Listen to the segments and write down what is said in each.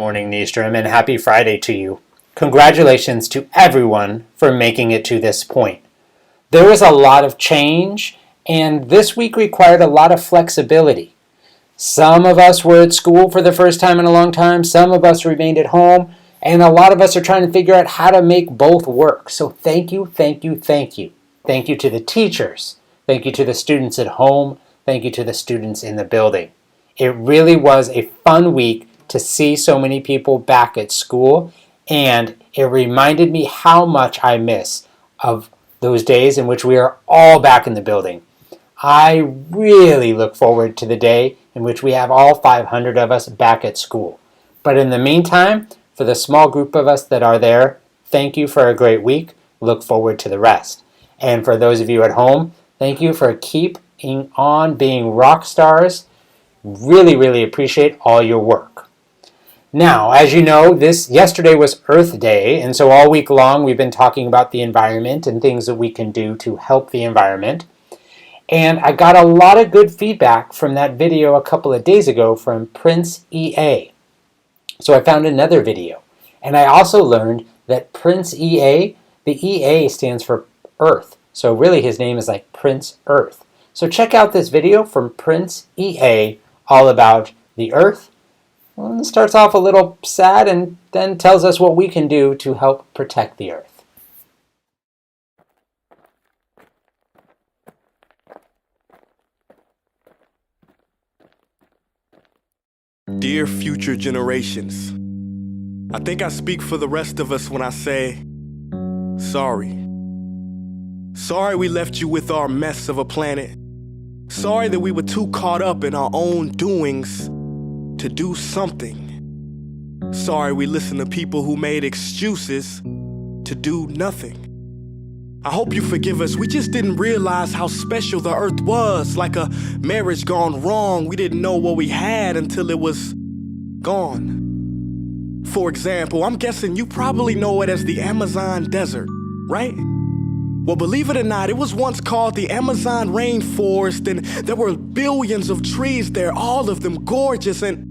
morning, Nystrom, and happy Friday to you. Congratulations to everyone for making it to this point. There was a lot of change, and this week required a lot of flexibility. Some of us were at school for the first time in a long time, some of us remained at home, and a lot of us are trying to figure out how to make both work. So thank you, thank you, thank you. Thank you to the teachers. Thank you to the students at home. Thank you to the students in the building. It really was a fun week to see so many people back at school, and it reminded me how much I miss of those days in which we are all back in the building. I really look forward to the day in which we have all 500 of us back at school. But in the meantime, for the small group of us that are there, thank you for a great week. Look forward to the rest. And for those of you at home, thank you for keeping on being rock stars. Really, really appreciate all your work. Now, as you know, yesterday was Earth Day, and so all week long we've been talking about the environment and things that we can do to help the environment. And I got a lot of good feedback from that video a couple of days ago from Prince EA. So I found another video. And I also learned that Prince EA, the EA stands for Earth. So really his name is like Prince Earth. So check out this video from Prince EA all about the Earth. Well, it starts off a little sad and then tells us what we can do to help protect the Earth. Dear future generations, I think I speak for the rest of us when I say, sorry. Sorry we left you with our mess of a planet. Sorry that we were too caught up in our own doings to do something. Sorry we listened to people who made excuses to do nothing. I hope you forgive us. We just didn't realize how special the Earth was. Like a marriage gone wrong, we didn't know what we had until it was gone. For example, I'm guessing you probably know it as the Amazon desert, right? Well, believe it or not, it was once called the Amazon rainforest, and there were billions of trees there, all of them gorgeous, and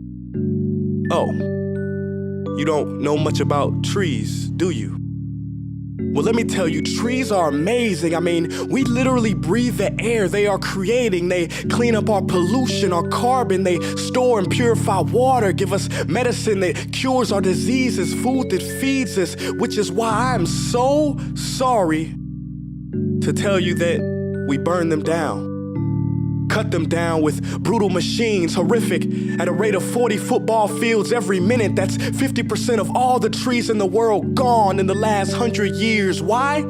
oh, you don't know much about trees, do you? Well, let me tell you, trees are amazing. I mean, we literally breathe the air they are creating. They clean up our pollution, our carbon. They store and purify water, give us medicine that cures our diseases, food that feeds us, which is why I'm so sorry to tell you that we burn them down. Cut them down with brutal machines, horrific, at a rate of 40 football fields every minute. That's 50% of all the trees in the world gone in the last 100 years. Why?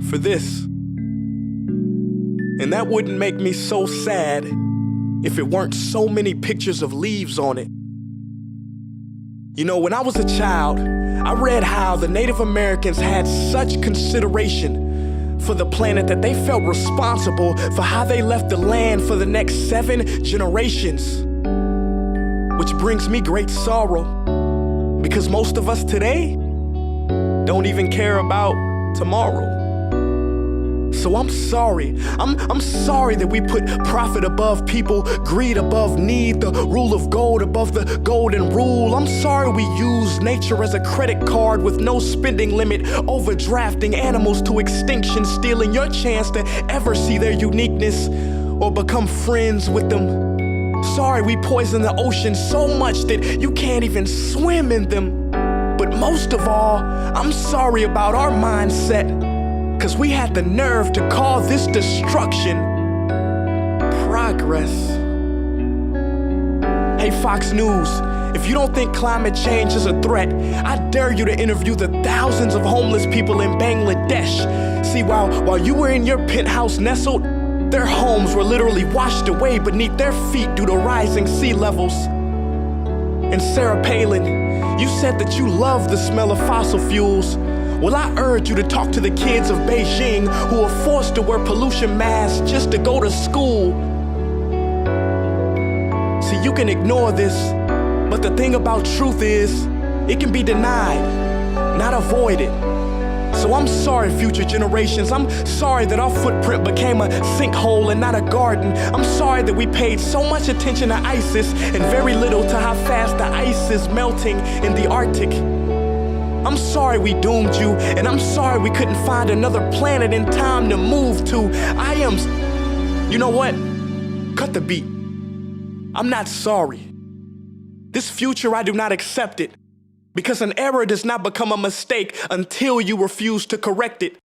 For this. And that wouldn't make me so sad if it weren't so many pictures of leaves on it. You know, when I was a child, I read how the Native Americans had such consideration for the planet that they felt responsible for how they left the land for the next 7 generations. Which brings me great sorrow, because most of us today don't even care about tomorrow. So I'm sorry. I'm sorry that we put profit above people, greed above need, the rule of gold above the golden rule. I'm sorry we use nature as a credit card with no spending limit, overdrafting animals to extinction, stealing your chance to ever see their uniqueness or become friends with them. Sorry we poison the ocean so much that you can't even swim in them. But most of all, I'm sorry about our mindset, 'cause we had the nerve to call this destruction progress. Hey Fox News, if you don't think climate change is a threat, I dare you to interview the thousands of homeless people in Bangladesh. See, while you were in your penthouse nestled, their homes were literally washed away beneath their feet due to rising sea levels. And Sarah Palin, you said that you love the smell of fossil fuels. Well, I urge you to talk to the kids of Beijing who are forced to wear pollution masks just to go to school. See, you can ignore this, but the thing about truth is, it can be denied, not avoided. So I'm sorry, future generations. I'm sorry that our footprint became a sinkhole and not a garden. I'm sorry that we paid so much attention to ISIS and very little to how fast the ice is melting in the Arctic. I'm sorry we doomed you, and I'm sorry we couldn't find another planet in time to move to. You know what? Cut the beat. I'm not sorry. This future, I do not accept it. Because an error does not become a mistake until you refuse to correct it.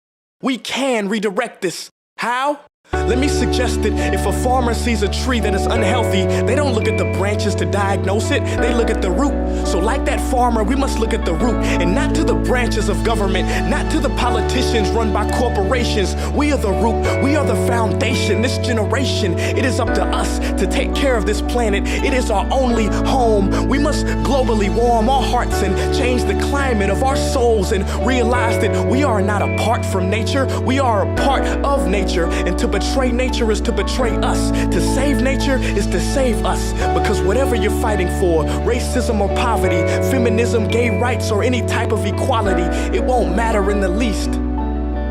We can redirect this. How? Let me suggest that if a farmer sees a tree that is unhealthy, they don't look at the branches to diagnose it, they look at the root. So like that farmer, we must look at the root and not to the branches of government, not to the politicians run by corporations. We are the root, we are the foundation. This generation, it is up to us to take care of this planet. It is our only home. We must globally warm our hearts and change the climate of our souls and realize that we are not apart from nature, we are a part of nature. And to betray nature is to betray us. To save nature is to save us. Because whatever you're fighting for, racism or poverty, feminism, gay rights, or any type of equality, it won't matter in the least.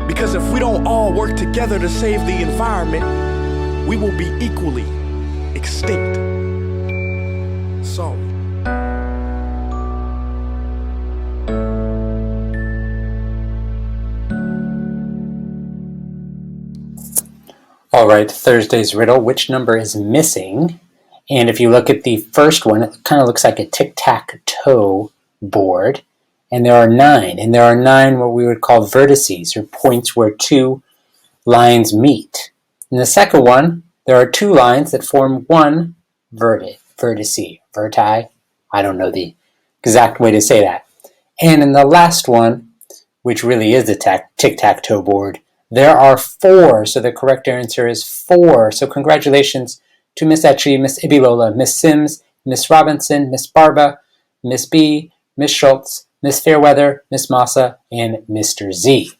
Because if we don't all work together to save the environment, we will be equally extinct. Sorry. All right, Thursday's riddle, which number is missing? And if you look at the first one, it kind of looks like a tic-tac-toe board. And there are 9. And there are 9 what we would call vertices, or points where 2 lines meet. In the second one, there are 2 lines that form one vertice. Verti? I don't know the exact way to say that. And in the last one, which really is a tic-tac-toe board, there are 4, so the correct answer is 4. So congratulations to Miss Etchie, Miss Ibilola, Miss Sims, Miss Robinson, Miss Barba, Miss B, Miss Schultz, Miss Fairweather, Miss Massa, and Mr. Z.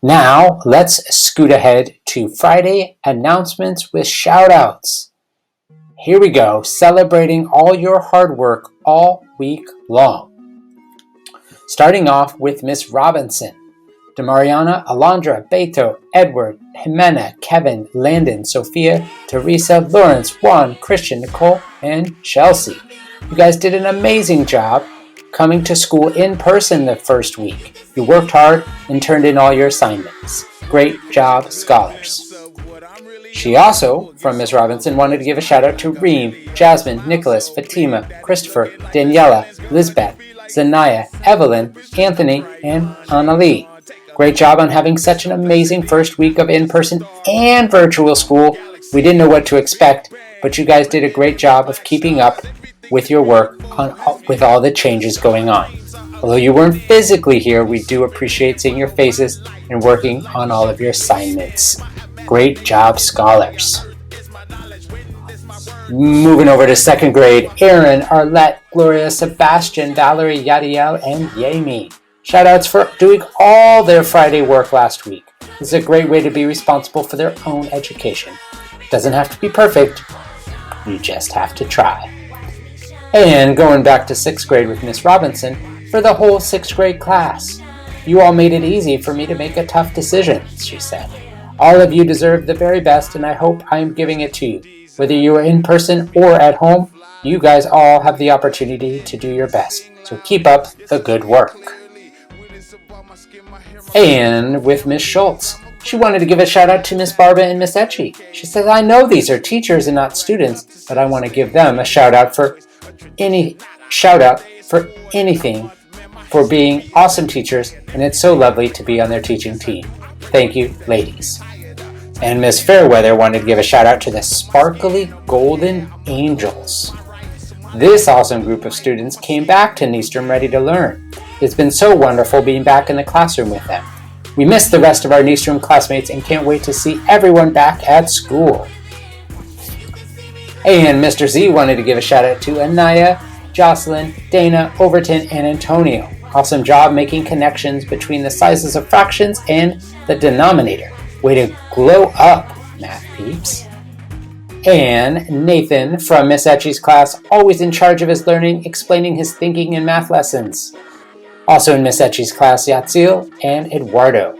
Now, let's scoot ahead to Friday announcements with shout-outs. Here we go, celebrating all your hard work all week long. Starting off with Miss Robinson. Demariana, Alondra, Beto, Edward, Jimena, Kevin, Landon, Sophia, Teresa, Lawrence, Juan, Christian, Nicole, and Chelsea. You guys did an amazing job coming to school in person the first week. You worked hard and turned in all your assignments. Great job, scholars. She also, from Ms. Robinson, wanted to give a shout out to Reem, Jasmine, Nicholas, Fatima, Christopher, Daniela, Lisbeth, Zanaya, Evelyn, Anthony, and Annalie. Great job on having such an amazing first week of in-person and virtual school. We didn't know what to expect, but you guys did a great job of keeping up with your work with all the changes going on. Although you weren't physically here, we do appreciate seeing your faces and working on all of your assignments. Great job, scholars. Moving over to second grade, Aaron, Arlette, Gloria, Sebastian, Valerie, Yadiel, and Yami. Shoutouts for doing all their Friday work last week. This is a great way to be responsible for their own education. It doesn't have to be perfect, you just have to try. And going back to 6th grade with Miss Robinson, for the whole 6th grade class. You all made it easy for me to make a tough decision, she said. All of you deserve the very best, and I hope I am giving it to you. Whether you are in person or at home, you guys all have the opportunity to do your best. So keep up the good work. And with Miss Schultz, she wanted to give a shout out to Miss Barba and Miss Etchie. She says, I know these are teachers and not students, but I want to give them a shout out for anything, for being awesome teachers, and it's so lovely to be on their teaching team. Thank you, ladies. And Miss Fairweather wanted to give a shout out to the Sparkly Golden Angels. This awesome group of students came back to Nystrom ready to learn. It's been so wonderful being back in the classroom with them. We miss the rest of our Nystrom classmates and can't wait to see everyone back at school. And Mr. Z wanted to give a shout out to Anaya, Jocelyn, Dana, Overton, and Antonio. Awesome job making connections between the sizes of fractions and the denominator. Way to glow up, math peeps. And Nathan from Miss Etchie's class, always in charge of his learning, explaining his thinking in math lessons. Also in Miss Etchi's class, Yatzil and Eduardo.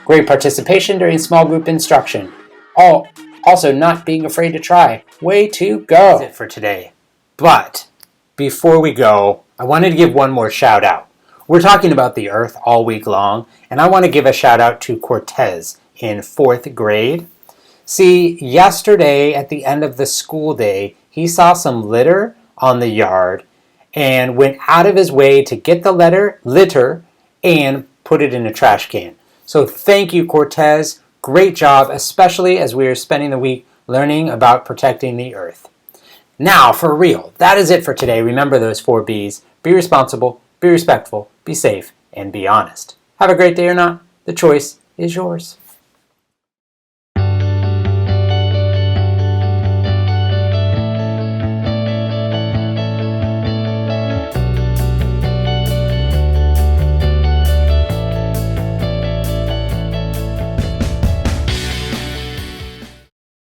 Great participation during small group instruction. Also not being afraid to try. Way to go! That's it for today. But before we go, I wanted to give one more shout out. We're talking about the Earth all week long, and I want to give a shout out to Cortez in 4th grade. See, yesterday at the end of the school day, he saw some litter on the yard and went out of his way to get the litter and put it in a trash can. So thank you, Cortez. Great job, especially as we are spending the week learning about protecting the Earth. Now, for real, that is it for today. Remember those 4 B's. Be responsible, be respectful, be safe, and be honest. Have a great day or not. The choice is yours.